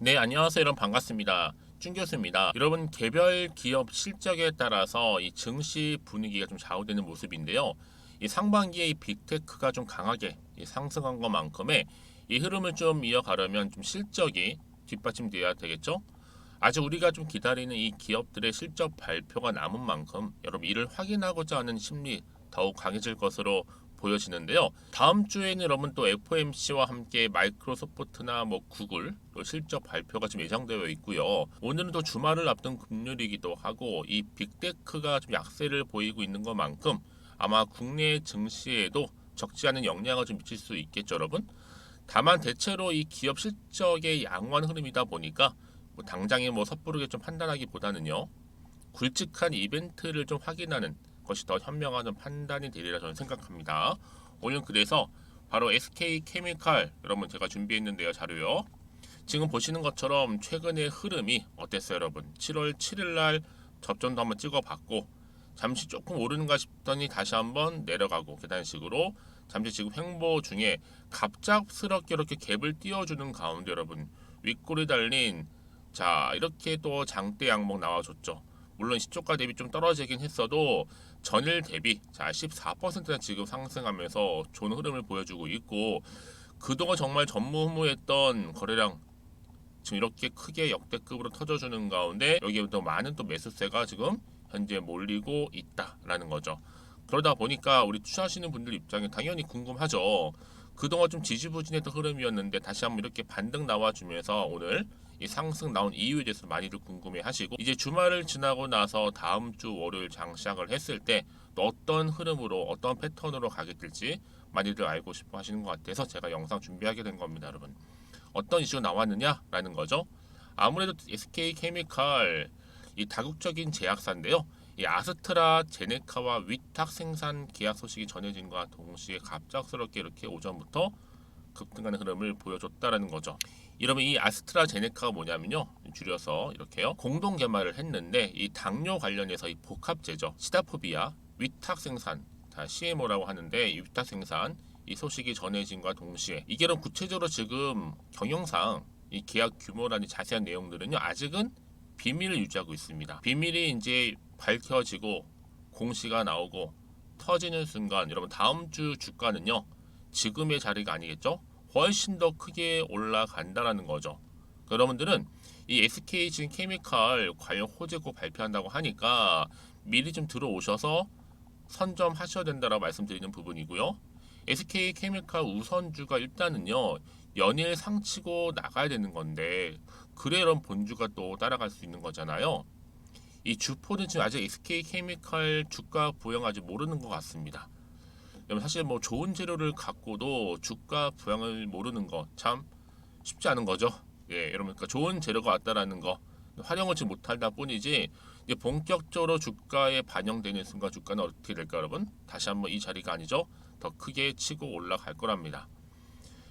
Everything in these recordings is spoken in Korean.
네, 안녕하세요. 여러분 반갑습니다. 준 교수입니다. 여러분 개별 기업 실적에 따라서 이 증시 분위기가 좀 좌우되는 모습인데요. 이 상반기에 이 빅테크가 좀 강하게 상승한 것만큼의 이 흐름을 좀 이어가려면 좀 실적이 뒷받침돼야 되겠죠? 아직 우리가 좀 기다리는 이 기업들의 실적 발표가 남은 만큼 여러분 이를 확인하고자 하는 심리 더욱 강해질 것으로 보여지는데요. 다음 주에는 여러분 또 FOMC와 함께 마이크로소프트나 뭐 구글 또 실적 발표가 좀 예정되어 있고요. 오늘은 또 주말을 앞둔 금요일이기도 하고 이 빅테크가 좀 약세를 보이고 있는 것만큼 아마 국내 증시에도 적지 않은 영향을 좀 미칠 수 있겠죠, 여러분. 다만 대체로 이 기업 실적의 양호한 흐름이다 보니까 뭐 당장에 뭐 섣부르게 좀 판단하기보다는요. 굵직한 이벤트를 좀 확인하는 것이 더 현명한 판단이 되리라 저는 생각합니다. 오늘 그래서 바로 SK케미칼 여러분 제가 준비했는데요, 자료요. 지금 보시는 것처럼 최근의 흐름이 어땠어요, 여러분? 7월 7일 날 접전도 한번 찍어봤고 잠시 조금 오르는가 싶더니 다시 한번 내려가고 계단식으로 잠시 지금 횡보 중에 갑작스럽게 이렇게 갭을 띄워주는 가운데 여러분 윗골이 달린 자 이렇게 또 장대 양봉 나와줬죠. 물론 시초가 대비 좀 떨어지긴 했어도 전일 대비 자 14%나 지금 상승하면서 좋은 흐름을 보여주고 있고 그동안 정말 전무후무했던 거래량 지금 이렇게 크게 역대급으로 터져주는 가운데 여기에 또 많은 또 매수세가 지금 현재 몰리고 있다라는 거죠. 그러다 보니까 우리 투자하시는 분들 입장에 당연히 궁금하죠. 그동안 좀 지지부진했던 흐름이었는데 다시 한번 이렇게 반등 나와주면서 오늘 이 상승 나온 이유에 대해서 많이들 궁금해하시고 이제 주말을 지나고 나서 다음 주 월요일 장 시작을 했을 때 또 어떤 흐름으로 어떤 패턴으로 가게 될지 많이들 알고 싶어 하시는 것 같아서 제가 영상 준비하게 된 겁니다, 여러분. 어떤 이슈가 나왔느냐라는 거죠. 아무래도 SK케미칼 이 다국적인 제약사인데요. 이 아스트라 제네카와 위탁 생산 계약 소식이 전해진과 동시에 갑작스럽게 이렇게 오전부터 급등하는 흐름을 보여줬다라는 거죠. 여러분 이 아스트라제네카가 뭐냐면요. 줄여서 이렇게요. 공동 개발을 했는데 이 당뇨 관련해서 이 복합제죠. 시다포비아 위탁 생산 다 CMO라고 하는데 이 위탁 생산 이 소식이 전해진과 동시에 이게 구체적으로 지금 경영상 이 계약 규모라는 자세한 내용들은요 아직은 비밀을 유지하고 있습니다. 비밀이 이제 밝혀지고 공시가 나오고 터지는 순간 여러분 다음 주 주가는요 지금의 자리가 아니겠죠? 훨씬 더 크게 올라간다라는 거죠. 여러분들은 이 SK 지금 케미칼 관련 호재고 발표한다고 하니까 미리 좀 들어오셔서 선점하셔야 된다라고 말씀드리는 부분이고요. SK 케미칼 우선주가 일단은요 연일 상치고 나가야 되는 건데 그래 이런 본주가 또 따라갈 수 있는 거잖아요. 이 주포는 지금 아직 SK 케미칼 주가 부양 아직 모르는 것 같습니다. 사실 뭐 좋은 재료를 갖고도 주가 부양을 모르는 거 참 쉽지 않은 거죠. 예, 여러분 그러니까 좋은 재료가 왔다라는 거 활용을 지금 못하다 뿐이지 이제 본격적으로 주가에 반영되는 순간 주가는 어떻게 될까 여러분? 다시 한번 이 자리가 아니죠. 더 크게 치고 올라갈 거랍니다.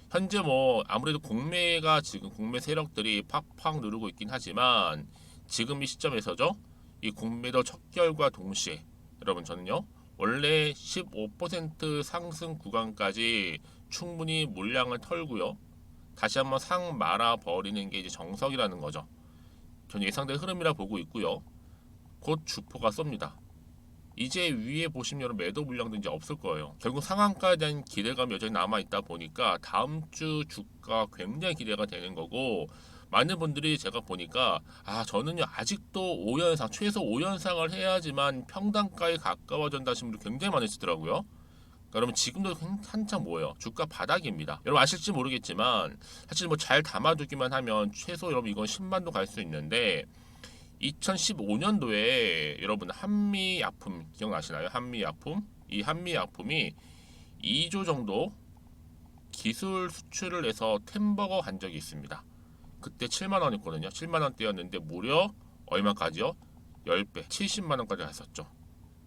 현재 뭐 아무래도 공매가 지금 공매 세력들이 팍팍 누르고 있긴 하지만 지금 이 시점에서죠. 이 공매도 척결과 동시에 여러분 저는요. 원래 15% 상승 구간까지 충분히 물량을 털고요. 다시 한번 상 말아 버리는 게 이제 정석이라는 거죠. 전 예상된 흐름이라 보고 있고요. 곧 주포가 쏩니다. 이제 위에 보시면 매도 물량도 이제 없을 거예요. 결국 상한가에 대한 기대감이 여전히 남아 있다 보니까 다음 주 주가 굉장히 기대가 되는 거고 많은 분들이 제가 보니까 저는요 아직도 5연상 최소 5연상을 해야지만 평단가에 가까워진다 하시는 분들 굉장히 많으시더라고요. 여러분 지금도 한창 뭐예요? 주가 바닥입니다. 여러분 아실지 모르겠지만 사실 뭐 잘 담아두기만 하면 최소 여러분 이건 10만도 갈 수 있는데 2015년도에 여러분 한미약품 기억나시나요? 한미약품 이 한미약품이 2조 정도 기술 수출을 해서 템버거 간 적이 있습니다. 그때 7만 원이었거든요. 7만 원대였는데 무려 얼마까지요? 10배 70만 원까지 갔었죠.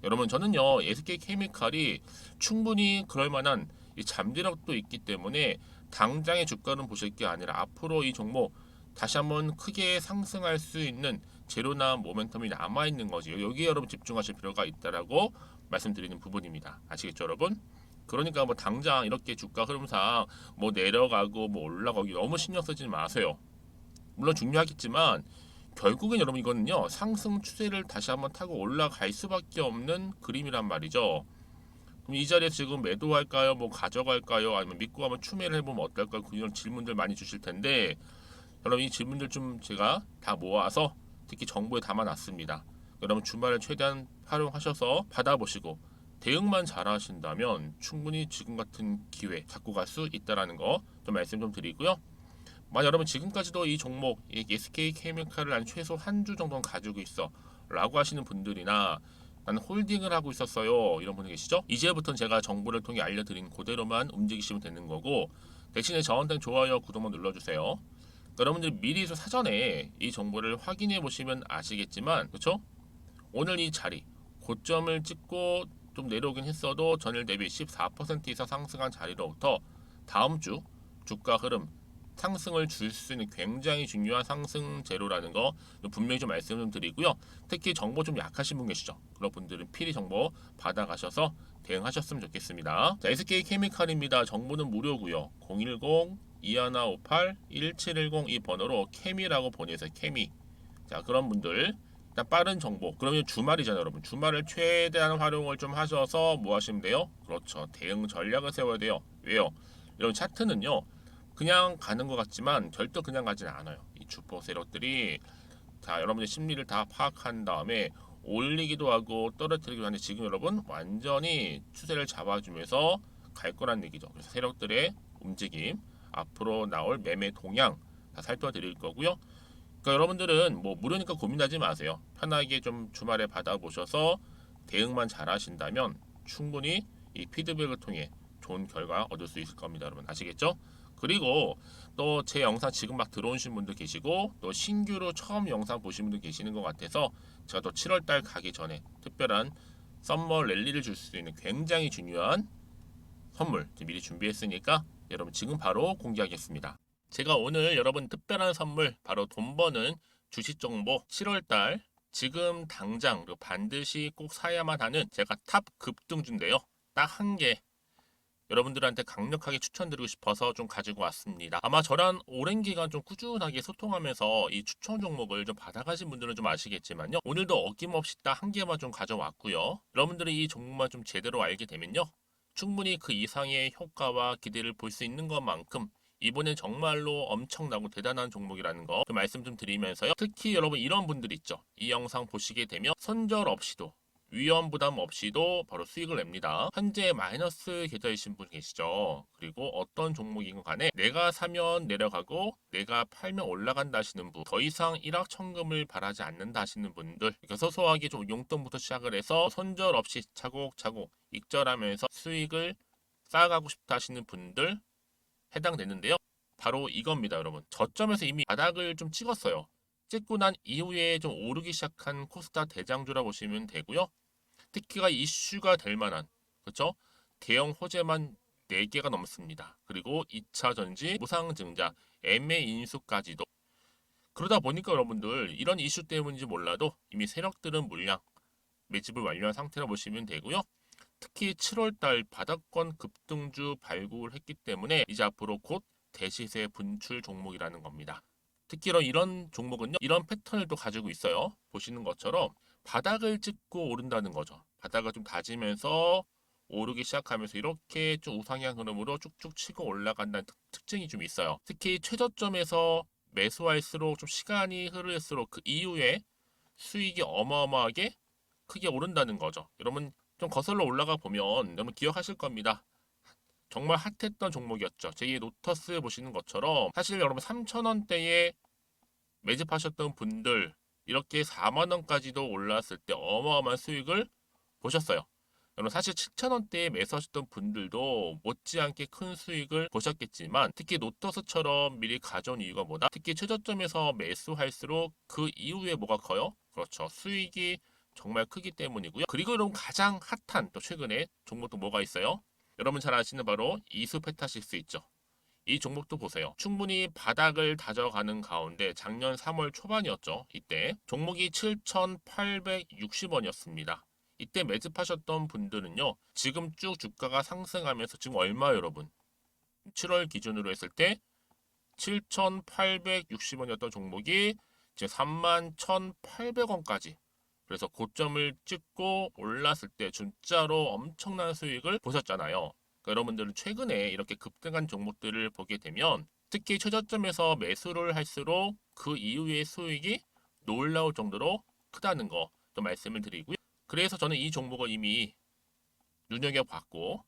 여러분 저는요 SK 케미칼이 충분히 그럴 만한 이 잠재력도 있기 때문에 당장의 주가는 보실 게 아니라 앞으로 이 종목 다시 한번 크게 상승할 수 있는 재료나 모멘텀이 남아 있는 거지. 여기에 여러분 집중하실 필요가 있다라고 말씀드리는 부분입니다. 아시겠죠, 여러분? 그러니까 뭐 당장 이렇게 주가 흐름상 뭐 내려가고 뭐 올라가기 너무 신경 쓰지 마세요. 물론 중요하겠지만 결국엔 여러분 이거는요 상승 추세를 다시 한번 타고 올라갈 수밖에 없는 그림이란 말이죠. 그럼 이 자리에 지금 매도할까요? 뭐 가져갈까요? 아니면 믿고 한번 추매를 해보면 어떨까요? 그런 질문들 많이 주실 텐데 여러분 이 질문들 좀 제가 다 모아서 특히 정보에 담아놨습니다. 여러분 주말에 최대한 활용하셔서 받아보시고 대응만 잘하신다면 충분히 지금 같은 기회 잡고 갈 수 있다라는 거 좀 말씀 좀 드리고요. 만약 여러분 지금까지도 이 종목 이 SK케미칼을 한 최소 한 주 정도는 가지고 있어 라고 하시는 분들이나 나는 홀딩을 하고 있었어요 이런 분들 계시죠? 이제부터는 제가 정보를 통해 알려드린 그대로만 움직이시면 되는 거고 대신에 저한테는 좋아요 구독만 눌러주세요. 여러분들 미리 사전에 이 정보를 확인해 보시면 아시겠지만 그렇죠? 오늘 이 자리 고점을 찍고 좀 내려오긴 했어도 전일 대비 14% 이상 상승한 자리로부터 다음 주 주가 흐름 상승을 줄 수 있는 굉장히 중요한 상승 재료라는 거 분명히 좀 말씀 좀 드리고요. 특히 정보 좀 약하신 분 계시죠? 그런 분들은 필히 정보 받아가셔서 대응하셨으면 좋겠습니다. 자, SK케미칼입니다. 정보는 무료고요. 010-2158-1710 이 번호로 케미라고 보내세요. 케미. 자, 그런 분들 일단 빠른 정보. 그러면 주말이잖아요, 여러분. 주말을 최대한 활용을 좀 하셔서 뭐 하시면 돼요? 그렇죠. 대응 전략을 세워야 돼요. 왜요? 이런 차트는요. 그냥 가는 것 같지만 절대 그냥 가지는 않아요. 이 주포 세력들이 자 여러분의 심리를 다 파악한 다음에 올리기도 하고 떨어뜨리기도 하는데 지금 여러분 완전히 추세를 잡아주면서 갈 거란 얘기죠. 그래서 세력들의 움직임 앞으로 나올 매매 동향 다 살펴드릴 거고요. 그러니까 여러분들은 뭐 무료니까 고민하지 마세요. 편하게 좀 주말에 받아보셔서 대응만 잘 하신다면 충분히 이 피드백을 통해 좋은 결과 얻을 수 있을 겁니다. 여러분 아시겠죠? 그리고 또 제 영상 지금 막 들어오신 분들 계시고 또 신규로 처음 영상 보신 분들 계시는 것 같아서 제가 또 7월달 가기 전에 특별한 썸머 랠리를 줄 수 있는 굉장히 중요한 선물 미리 준비했으니까 여러분 지금 바로 공개하겠습니다. 제가 오늘 여러분 특별한 선물 바로 돈 버는 주식 정보 7월달 지금 당장 반드시 꼭 사야만 하는 제가 탑 급등주인데요. 딱 한 개 여러분들한테 강력하게 추천드리고 싶어서 좀 가지고 왔습니다. 아마 저랑 오랜 기간 좀 꾸준하게 소통하면서 이 추천 종목을 좀 받아가신 분들은 좀 아시겠지만요. 오늘도 어김없이 딱 한 개만 좀 가져왔고요. 여러분들이 이 종목만 좀 제대로 알게 되면요. 충분히 그 이상의 효과와 기대를 볼 수 있는 것만큼 이번엔 정말로 엄청나고 대단한 종목이라는 거 그 말씀 좀 드리면서요. 특히 여러분 이런 분들 있죠. 이 영상 보시게 되면 손절 없이도 위험 부담 없이도 바로 수익을 냅니다. 현재 마이너스 계좌이신 분 계시죠? 그리고 어떤 종목이건 간에 내가 사면 내려가고 내가 팔면 올라간다 하시는 분, 더 이상 일확천금을 바라지 않는다 하시는 분들, 그러니까 소소하게 좀 용돈부터 시작을 해서 손절 없이 차곡차곡 익절하면서 수익을 쌓아가고 싶다 하시는 분들 해당되는데요. 바로 이겁니다, 여러분. 저점에서 이미 바닥을 좀 찍었어요. 찍고 난 이후에 좀 오르기 시작한 코스닥 대장주라 보시면 되고요. 특히가 이슈가 될 만한 그렇죠? 대형 호재만 4개가 넘습니다. 그리고 2차 전지, 무상증자, 애매 인수까지도 그러다 보니까 여러분들 이런 이슈 때문인지 몰라도 이미 세력들은 물량 매집을 완료한 상태라 보시면 되고요. 특히 7월달 바닥권 급등주 발굴을 했기 때문에 이제 앞으로 곧 대시세 분출 종목이라는 겁니다. 특히 이런 종목은요. 이런 패턴을 또 가지고 있어요. 보시는 것처럼 바닥을 찍고 오른다는 거죠. 바닥을 좀 다지면서 오르기 시작하면서 이렇게 좀 우상향 흐름으로 쭉쭉 치고 올라간다는 특징이 좀 있어요. 특히 최저점에서 매수할수록 좀 시간이 흐를수록 그 이후에 수익이 어마어마하게 크게 오른다는 거죠. 여러분 좀 거슬러 올라가 보면 여러분 기억하실 겁니다. 정말 핫했던 종목이었죠. 제2의 노터스 보시는 것처럼 사실 여러분 3,000원대에 매집하셨던 분들 이렇게 4만 원까지도 올랐을 때 어마어마한 수익을 보셨어요. 여러분 사실 7,000원대에 매수하셨던 분들도 못지않게 큰 수익을 보셨겠지만 특히 노터스처럼 미리 가져온 이유가 뭐다? 특히 최저점에서 매수할수록 그 이후에 뭐가 커요? 그렇죠. 수익이 정말 크기 때문이고요. 그리고 여러분 가장 핫한 또 최근에 종목도 뭐가 있어요? 여러분 잘 아시는 바로 이수페타시스 있죠. 이 종목도 보세요. 충분히 바닥을 다져가는 가운데 작년 3월 초반이었죠. 이때 종목이 7,860원이었습니다. 이때 매집하셨던 분들은요. 지금 쭉 주가가 상승하면서 지금 얼마 여러분? 7월 기준으로 했을 때 7,860원이었던 종목이 이제 31,800원까지, 그래서 고점을 찍고 올랐을 때 진짜로 엄청난 수익을 보셨잖아요. 그러니까 여러분들은 최근에 이렇게 급등한 종목들을 보게 되면 특히 최저점에서 매수를 할수록 그 이후의 수익이 놀라울 정도로 크다는 거 또 말씀을 드리고요. 그래서 저는 이 종목을 이미 눈여겨봤고,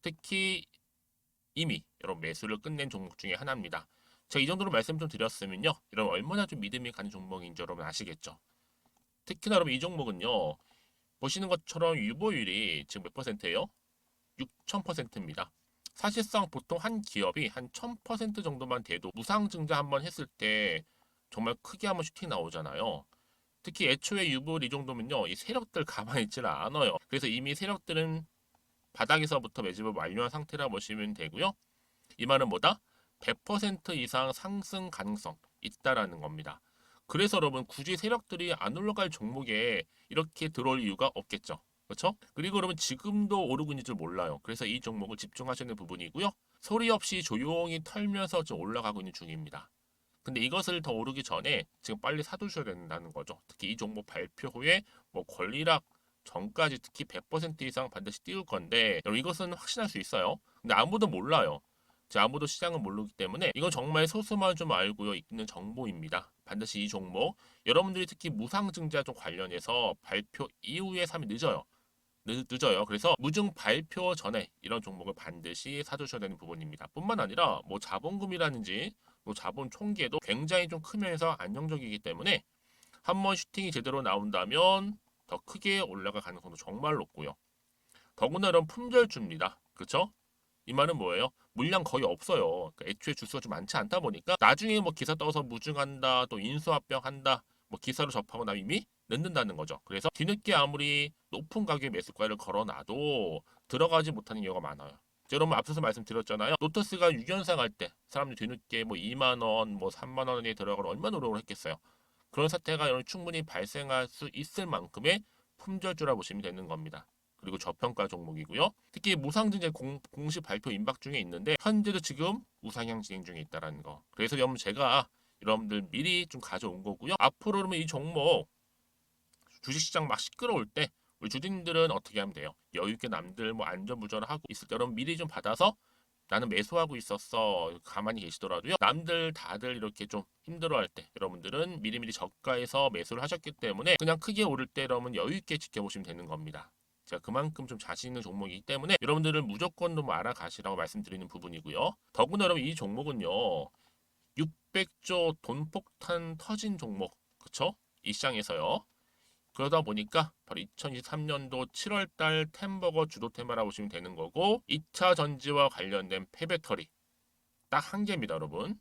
특히 이미 여러분 매수를 끝낸 종목 중에 하나입니다. 제가 이 정도로 말씀 좀 드렸으면요, 여러분 얼마나 좀 믿음이 가는 종목인지 여러분 아시겠죠? 특히나 여러분 이 종목은요, 보시는 것처럼 유보율이 지금 몇 퍼센트예요? 6,000%입니다. 사실상 보통 한 기업이 한 1,000% 정도만 돼도 무상증자 한번 했을 때 정말 크게 한번 슈팅 나오잖아요. 특히 애초에 유보율 이 정도면요, 이 세력들 가만히 있지는 않아요. 그래서 이미 세력들은 바닥에서부터 매집을 완료한 상태라 보시면 되고요. 이 말은 뭐다? 100% 이상 상승 가능성 있다라는 겁니다. 그래서 여러분 굳이 세력들이 안 올라갈 종목에 이렇게 들어올 이유가 없겠죠. 그렇죠? 그리고 여러분 지금도 오르고 있는 줄 몰라요. 그래서 이 종목을 집중하시는 부분이고요. 소리 없이 조용히 털면서 좀 올라가고 있는 중입니다. 근데 이것을 더 오르기 전에 지금 빨리 사두셔야 된다는 거죠. 특히 이 종목 발표 후에 뭐 권리락 전까지 특히 100% 이상 반드시 띄울 건데, 여러분 이것은 확신할 수 있어요. 근데 아무도 몰라요. 아무도 시장은 모르기 때문에 이건 정말 소수만 좀 알고요 있는 정보입니다. 반드시 이 종목 여러분들이 특히 무상증자 좀 관련해서 발표 이후에 사면 늦어요. 늦어요. 그래서 무증 발표 전에 이런 종목을 반드시 사두셔야 되는 부분입니다. 뿐만 아니라 뭐 자본금이라든지 뭐 자본 총계도 굉장히 좀 크면서 안정적이기 때문에 한번 슈팅이 제대로 나온다면 더 크게 올라갈 가능성도 정말 높고요. 더구나 이런 품절주입니다. 그렇죠? 이 말은 뭐예요? 물량 거의 없어요. 그러니까 애초에 주수가 좀 많지 않다 보니까 나중에 뭐 기사 떠서 무증한다, 또 인수합병한다, 뭐 기사로 접하고 나면 이미 늦는다는 거죠. 그래서 뒤늦게 아무리 높은 가격의 매수가를 걸어놔도 들어가지 못하는 경우가 많아요. 여러분 앞서서 말씀드렸잖아요. 로터스가 6연상 할 때 사람들이 뒤늦게 뭐 2만 원, 뭐 3만 원에 들어가고 얼마나 노력을 했겠어요. 그런 사태가 충분히 발생할 수 있을 만큼의 품절주라 보시면 되는 겁니다. 그리고 저평가 종목이고요. 특히 무상증자 공식 발표 임박 중에 있는데 현재도 지금 우상향 진행 중에 있다는 거. 그래서 여러분 제가 여러분들 미리 좀 가져온 거고요. 앞으로 그러면 이 종목 주식시장 막 시끄러울 때 우리 주주님들은 어떻게 하면 돼요? 여유 있게 남들 뭐 안전부전을 하고 있을 때 여러분 미리 좀 받아서 나는 매수하고 있었어 가만히 계시더라도요, 남들 다들 이렇게 좀 힘들어할 때 여러분들은 미리미리 저가에서 매수를 하셨기 때문에 그냥 크게 오를 때 여러분 여유 있게 지켜보시면 되는 겁니다. 제가 그만큼 좀 자신 있는 종목이기 때문에 여러분들은 무조건 좀 알아가시라고 말씀드리는 부분이고요. 더구나 여러분 이 종목은요, 600조 돈폭탄 터진 종목, 그쵸? 이 시장에서요. 그러다 보니까 바로 2023년도 7월달 템버거 주도 테마라고 보시면 되는 거고, 2차 전지와 관련된 폐배터리 딱 한 개입니다, 여러분.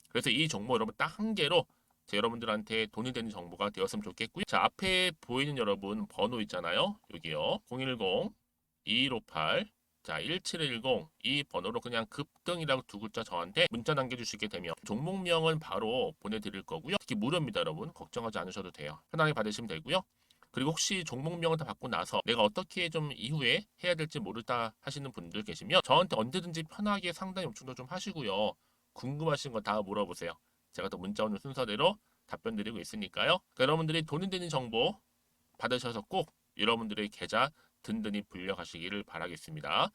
그래서 이 정보 여러분 딱 한 개로 여러분들한테 돈이 되는 정보가 되었으면 좋겠고요. 자, 앞에 보이는 여러분 번호 있잖아요. 여기요. 010-2158 자, 1710 이 번호로 그냥 급등이라고 두 글자 저한테 문자 남겨주시게 되면 종목명은 바로 보내드릴 거고요. 특히 무료입니다, 여러분. 걱정하지 않으셔도 돼요. 편하게 받으시면 되고요. 그리고 혹시 종목명을 다 받고 나서 내가 어떻게 좀 이후에 해야 될지 모르다 하시는 분들 계시면 저한테 언제든지 편하게 상담 요청도 좀 하시고요. 궁금하신 거 다 물어보세요. 제가 또 문자 오는 순서대로 답변 드리고 있으니까요. 그러니까 여러분들이 돈이 되는 정보 받으셔서 꼭 여러분들의 계좌 든든히 불려가시기를 바라겠습니다.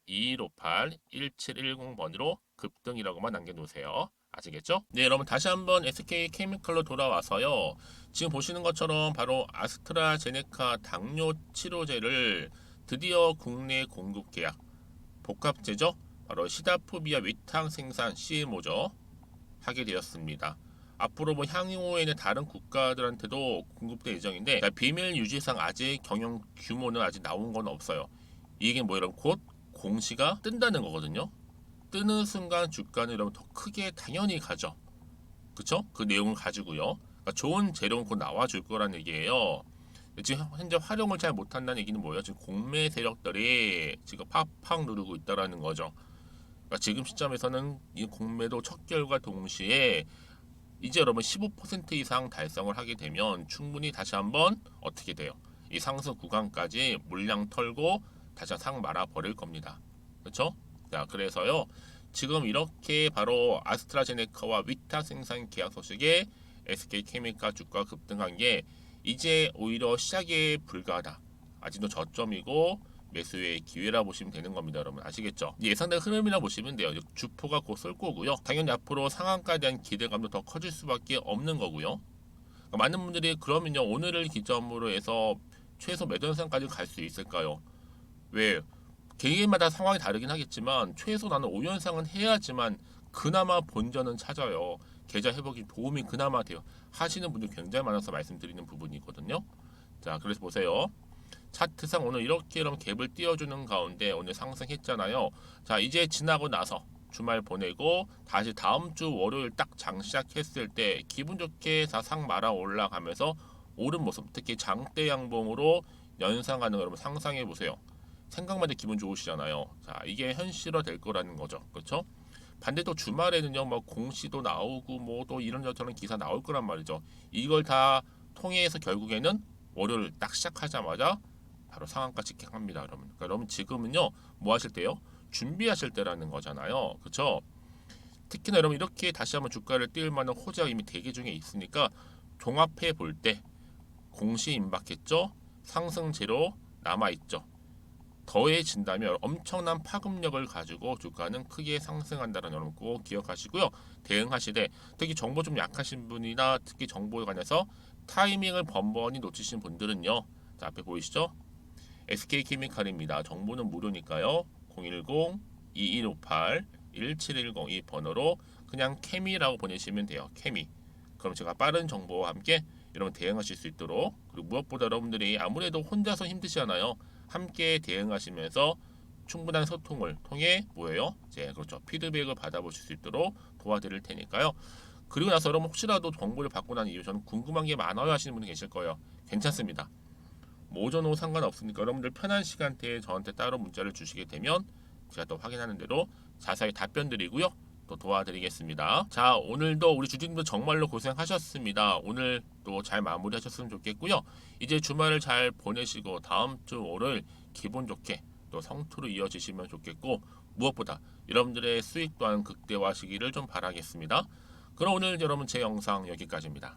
010-2158-1710번으로 급등이라고만 남겨놓으세요. 아시겠죠? 네, 여러분 다시 한번 SK 케미칼로 돌아와서요. 지금 보시는 것처럼 바로 아스트라제네카 당뇨 치료제를 드디어 국내 공급 계약, 복합제죠? 바로 시다포비아 위탁 생산 CMO죠. 하게 되었습니다. 앞으로 뭐 향후에는 다른 국가들한테도 공급될 예정인데 비밀 유지상 아직 경영 규모는 아직 나온 건 없어요. 이게 뭐 여러분 곧 공시가 뜬다는 거거든요. 뜨는 순간 주가는 여러분 더 크게 당연히 가죠. 그쵸? 그 내용을 가지고요. 그러니까 좋은 재료는 곧 나와줄 거란 얘기예요. 지금 현재 활용을 잘 못한다는 얘기는 뭐예요? 지금 공매 세력들이 지금 팍팍 누르고 있다라는 거죠. 그러니까 지금 시점에서는 이 공매도 첫 결과 동시에 이제 여러분 15% 이상 달성을 하게 되면 충분히 다시 한번 어떻게 돼요? 이 상승 구간까지 물량 털고 다시 상 말아 버릴 겁니다. 그렇죠? 자, 그래서요. 지금 이렇게 바로 아스트라제네카와 위탁 생산 계약 소식에 SK케미칼 주가 급등한 게 이제 오히려 시작에 불과하다. 아직도 저점이고 매수의 기회라 보시면 되는 겁니다, 여러분. 아시겠죠? 예상된 흐름이라 보시면 돼요. 주포가 곧 쏠 거고요. 당연히 앞으로 상한가에 대한 기대감도 더 커질 수밖에 없는 거고요. 그러니까 많은 분들이 그러면요, 오늘을 기점으로 해서 최소 매도 현상까지 갈 수 있을까요? 왜? 개개인마다 상황이 다르긴 하겠지만 최소 나는 5연상은 해야지만 그나마 본전은 찾아요. 계좌 회복이 도움이 그나마 돼요. 하시는 분들 굉장히 많아서 말씀드리는 부분이거든요. 자, 그래서 보세요. 차트상 오늘 이렇게 이런 갭을 띄워주는 가운데 오늘 상승했잖아요. 자, 이제 지나고 나서 주말 보내고 다시 다음 주 월요일 딱 장 시작했을 때 기분 좋게 상 말아 올라가면서 오른 모습, 특히 장대 양봉으로 연상하는 거 여러분 상상해 보세요. 생각만 해도 기분 좋으시잖아요. 자, 이게 현실화 될 거라는 거죠. 그렇죠? 반대 또 주말에는요, 뭐 공시도 나오고 뭐 또 이런저런 기사 나올 거란 말이죠. 이걸 다 통해서 결국에는 월요일 딱 시작하자마자 바로 상한가 직행합니다, 여러분. 그러니까 여러분 지금은요, 뭐 하실 때요? 준비하실 때라는 거잖아요. 그렇죠? 특히나 여러분 이렇게 다시 한번 주가를 띄울 만한 호재가 이미 대기 중에 있으니까 종합해 볼 때 공시 임박했죠? 상승제로 남아 있죠. 더해진다면 엄청난 파급력을 가지고 주가는 크게 상승한다는 여러분 꼭 기억하시고요. 대응하시되 특히 정보 좀 약하신 분이나 특히 정보에 관해서 타이밍을 번번이 놓치신 분들은요. 자, 앞에 보이시죠? SK케미칼입니다. 정보는 무료니까요. 010-2158-1710 이 번호로 그냥 케미라고 보내시면 돼요. 케미. 그럼 제가 빠른 정보와 함께 여러분 대응하실 수 있도록, 그리고 무엇보다 여러분들이 아무래도 혼자서 힘드시잖아요. 함께 대응하시면서 충분한 소통을 통해 뭐예요? 이제 그렇죠. 피드백을 받아보실 수 있도록 도와드릴 테니까요. 그리고 나서 여러분 혹시라도 정보를 받고 난 이후 저는 궁금한 게 많아요 하시는 분이 계실 거예요. 괜찮습니다. 뭐 오전 오후 상관없으니까 여러분들 편한 시간대에 저한테 따로 문자를 주시게 되면 제가 또 확인하는 대로 자세하게 답변 드리고요. 또 도와드리겠습니다. 자, 오늘도 우리 주주님들 정말로 고생하셨습니다. 오늘 또 잘 마무리하셨으면 좋겠고요. 이제 주말을 잘 보내시고 다음 주 월요일 기분 좋게 또 성투로 이어지시면 좋겠고, 무엇보다 여러분들의 수익 또한 극대화하시기를 좀 바라겠습니다. 그럼 오늘 여러분 제 영상 여기까지입니다.